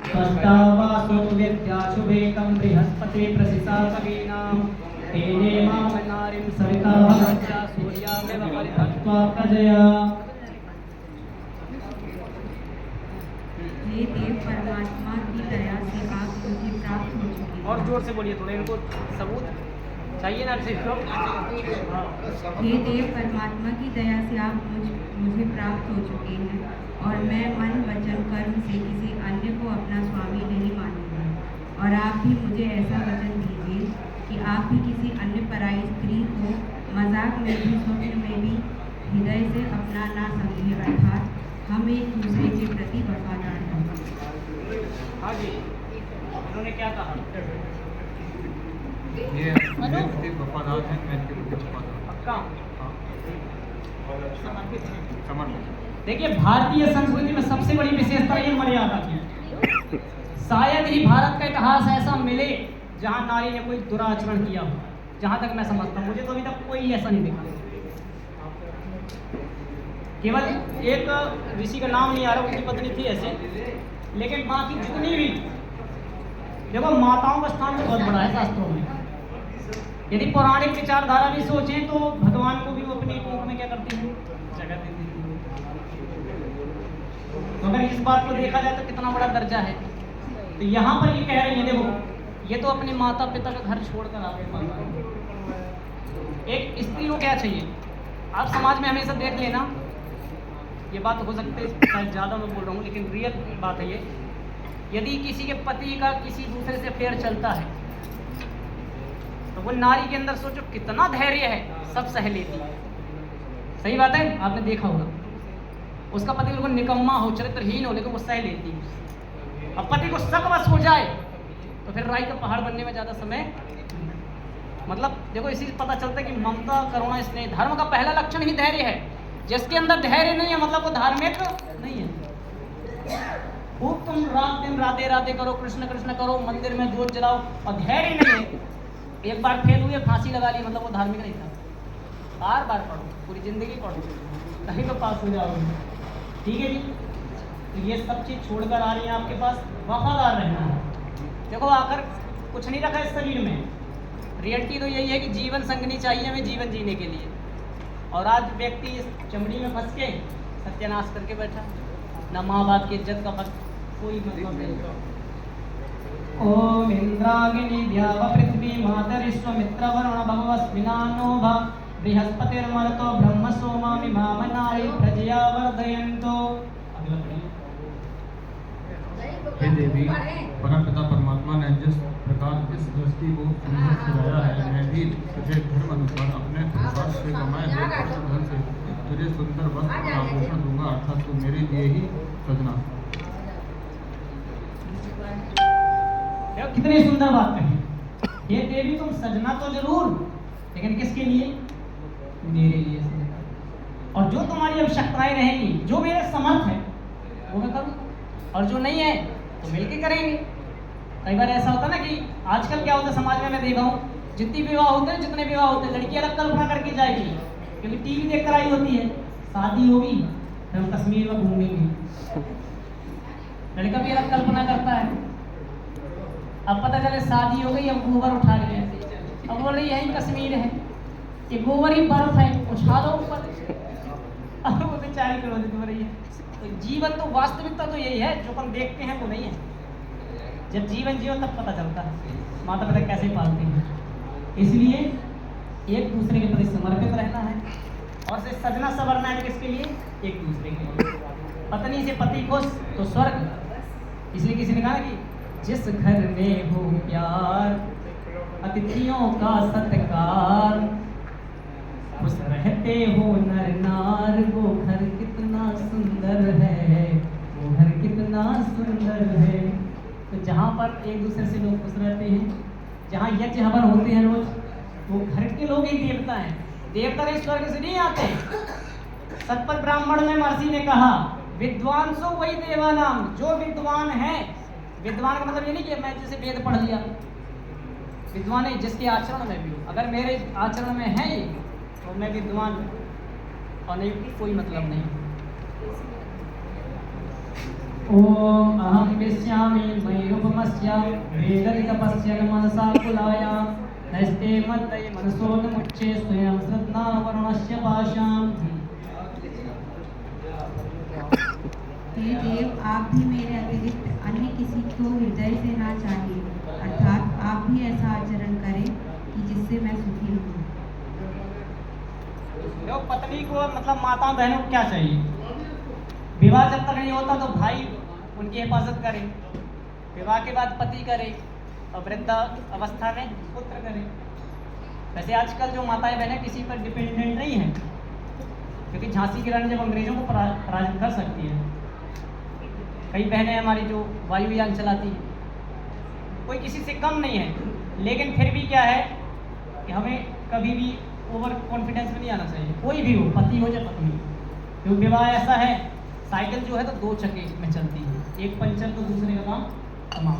स्वस्तावासो विद्याशुभेकं बृहस्पति प्रसिता कवीनां तेने मां नारीं सविता भवत्या सूर्यामेव परिहत्वा प्रजया। हे देव परमात्मा की दया से आप मुझे प्राप्त हो चुके हैं। और जोर से बोलिए, थोड़ा इनको सबूत चाहिए ना सिर्फ। हे देव परमात्मा की दया से आप मुझे प्राप्त हो चुके हैं और मैं मन वचन कर्म से किसी अन्य को अपना स्वामी नहीं मानूंगा। और आप भी मुझे ऐसा वचन दीजिए कि आप भी किसी अन्य पराई स्त्री को मजाक में भी स्वप्न में भी हृदय से अपना ना समझे, अर्थात हम एक दूसरे के प्रति वफादार हैं। हाँ जी, उन्होंने क्या कहा? ये मेरे प्रति वफादार हैं, मैं इनके प्रति वफादार हूँ। पक्का? हाँ। समर्पित। देखिए, भारतीय संस्कृति में सबसे बड़ी विशेषता ये मर्यादा की। शायद ही भारत का इतिहास ऐसा मिले जहाँ नारी ने कोई दुराचरण किया हो। जहाँ तक मैं समझता हूँ, मुझे तो अभी तक कोई ऐसा नहीं दिखा। केवल एक ऋषि का नाम नहीं आ रहा, उनकी पत्नी थी ऐसे, लेकिन बाकी जितनी भी, देखो माताओं का स्थान तो बहुत बड़ा है शास्त्रों में। यदि पौराणिक विचारधारा भी सोचें तो भगवान को भी वो अपनी कोख में क्या करती हैं, जगह देती थी। तो अगर इस बात को देखा जाए तो कितना बड़ा दर्जा है। तो यहाँ पर ये कह रही है, देखो ये तो अपने माता पिता का घर छोड़कर आ गए। एक स्त्री को क्या चाहिए? आप समाज में हमेशा देख लेना, ये बात हो सकती है शायद ज़्यादा मैं बोल रहा हूँ, लेकिन रियल बात है ये। यदि किसी के पति का किसी दूसरे से अफेयर चलता है तो वो नारी के अंदर सोचो कितना धैर्य है, सब सह लेती है। सही बात है, आपने देखा होगा। उसका पति बिल्कुल निकम्मा हो, चरित्रहीन हो, लेकिन वो सह लेती है। अब पति को शक बस हो जाए तो फिर राई का पहाड़ बनने में ज़्यादा समय, मतलब देखो इसी से पता चलता है कि ममता, करुणा, स्नेह, धर्म का पहला लक्षण ही धैर्य है। जिसके अंदर धैर्य नहीं है मतलब वो धार्मिक नहीं है। खूब तुम रात दिन राधे राधे करो, कृष्ण कृष्ण करो, मंदिर में जोत जलाओ और धैर्य नहीं है, एक बार फेल हुए फांसी लगा ली, मतलब वो धार्मिक नहीं था। बार बार पढ़ो, पूरी जिंदगी पढ़ो, कहीं तो पास हो जाओगे। ठीक है जी, तो ये सब चीज़ छोड़कर आ रही है आपके पास, वफादार रहना है। देखो आकर कुछ नहीं रखा इस शरीर में, रियलिटी तो यही है कि जीवन संगनी चाहिए हमें जीवन जीने के लिए। और आज व्यक्ति इस चमड़ी में फंस के सत्यानाश करके बैठा, ना माँ बाप की इज्जत का कोई मतलब नहीं। ओम इंद्राग्नि द्याव पृथ्वी मातरिश्वमित्र वरुण भगवस्मिनानो भा बृहस्पतिर्मरुतो ब्रह्म सोमा मिमामनाय प्रजया वर्धयन्तो। हे देवी, परमपिता परमात्मा ने जिस प्रकार इस दृष्टि को सुंदर सजाया है, मैं भी तुझे धर्म अनुसार अपने विश्वास से कमाए हुए धन से तुझे सुंदर वस्त्र आभूषण दूंगा, अर्थात तू मेरे लिए ही सजना। कितनी सुंदर बात कही। ये देवी तुम सजना तो जरूर, लेकिन किसके लिए? मेरे लिए सजना। और जो तुम्हारी आवश्यकताएं रहेंगी, जो मेरे समर्थ है वो मैं करूँ, और जो नहीं है तो मिलके करेंगे। कई बार ऐसा होता है ना कि आजकल क्या होता है समाज में, मैं देखा हूँ जितनी विवाह होते हैं, जितने विवाह होते हैं, लड़की अलग कल्पना करके जाएगी क्योंकि टीवी देखकर आई होती है, शादी होगी फिर हम कश्मीर में घूमेंगे। लड़का भी अलग कल्पना करता है। अब पता चले शादी हो गई, अब गोबर उठा लिया, अब बोल रही यही कश्मीर है, ये गोबर ही बर्फ है, उछा दो ऊपर, अब वो बेचारी क्रोधित हो रही है। तो जीवन तो वास्तविकता तो यही है, जो हम देखते हैं वो नहीं है। जब जीवन जियो तब पता चलता है माता पिता कैसे पालते हैं। इसलिए एक दूसरे के प्रति समर्पित रहना है और से सजना संवरना है। किसके लिए? एक दूसरे के लिए। पत्नी से पति खुश तो स्वर्ग। इसलिए किसी ने कहा कि जिस घर में हो प्यार, अतिथियों का सत्कार, खुश रहते हो नर नार, वो घर कितना सुंदर है, वो घर कितना सुंदर है। तो जहाँ पर एक दूसरे से लोग खुश रहते हैं, जहाँ यज्ञ हवन होते हैं रोज, वो घर के लोग ही देवता हैं। देवता के स्वर्ग से नहीं आते। सतपथ ब्राह्मण में महर्षि ने कहा विद्वान सो वही देवा नाम, जो विद्वान है। विद्वान का मतलब ये नहीं कि मैं जैसे वेद पढ़ लिया, विद्वान है जिसके आचरण में भी हो। अगर मेरे आचरण में है ये तो मैं विद्वान हूँ, और नहीं कोई मतलब नहीं। ओम अहम विश्यामि मयूपमस्य वेदलितपस्य मनसा कुलाया नस्ते मत्तये मनसो न मुच्चे स्वयं श्रद्धा वरुणस्य पाशां। हे देव, आप भी मेरे अतिरिक्त अन्य किसी को हृदय से ना चाहिए, अर्थात आप भी ऐसा आचरण करें कि जिससे मैं सुखी हूँ। देखो पत्नी को मतलब माता बहनों को क्या चाहिए, विवाह जब तक नहीं होता तो भाई उनकी हिफाजत करे, विवाह के बाद पति करे और वृद्ध अवस्था में पुत्र करे। वैसे आजकल जो माताएं बहनें किसी पर डिपेंडेंट नहीं है, क्योंकि झांसी की रानी जब अंग्रेजों को पराजित कर सकती है, कई बहनें हमारी जो वायुयान चलाती है, कोई किसी से कम नहीं है। लेकिन फिर भी क्या है कि हमें कभी भी ओवर कॉन्फिडेंस में नहीं आना चाहिए, कोई भी हो, पति हो या पत्नी हो। क्योंकि विवाह ऐसा है, साइकिल जो है तो 2 चक्के में चलती है, एक पंचर तो दूसरे का काम तमाम।